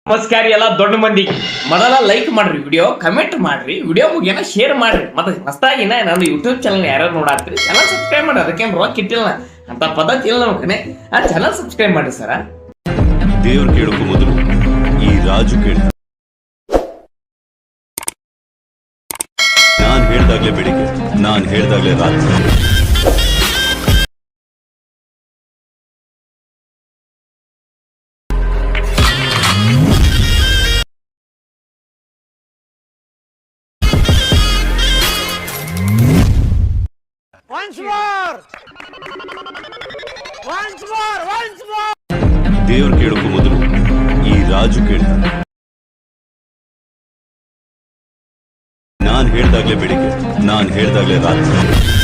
ನಮಸ್ಕಾರ ಎಲ್ಲ ದೊಡ್ಡ ಮಂದಿ ಮೊದಲ ಲೈಕ್ ಮಾಡ್ರಿ ವಿಡಿಯೋ ಕಮೆಂಟ್ ಮಾಡ್ರಿ ವಿಡಿಯೋ ಮುಗಿಯನ ಶೇರ್ ಮಾಡ್ರಿ ಮತ್ತೆ ಹೊಸದಾಗಿ ನಾನು ಯೂಟ್ಯೂಬ್ ಚಾನಲ್ ಯಾರು ನೋಡಾತ್ರಿ ಚಾನಲ್ ಸಬ್ಸ್ಕ್ರೈಬ್ ಮಾಡ್ರಿ ಅದಕ್ಕೇನು ರೊಕ್ಕ ಇಟ್ಟಿಲ್ಲ ಅಂತ ಪದ್ಧತಿ ಇಲ್ಲ ನಮ್ಮ ಕಡೆ ಆ ಚಾನಲ್ ಸಬ್ಸ್ಕ್ರೈಬ್ ಮಾಡ್ರಿ ಸರ ದೇವ್ರು ಕೇಳೋಕು ಮೊದಲು ಈ ರಾಜು ಕೇಳ ನಾನು ಹೇಳ್ದಾಗ್ಲೇ ಬೆಳಿಗ್ಗೆ ನಾನು ಹೇಳ್ದಾಗ್ಲೇ ರಾತ್ರಿ ದೇವ್ರು ಕೇಳೋಕು ಮೊದಲು ಈ ರಾಜು ಕೇಳ್ತಾನೆ ನಾನು ಹೇಳ್ದಾಗ್ಲೇ ಬೆಳಿಗ್ಗೆ ನಾನು ಹೇಳ್ದಾಗ್ಲೇ ರಾತ್ರಿ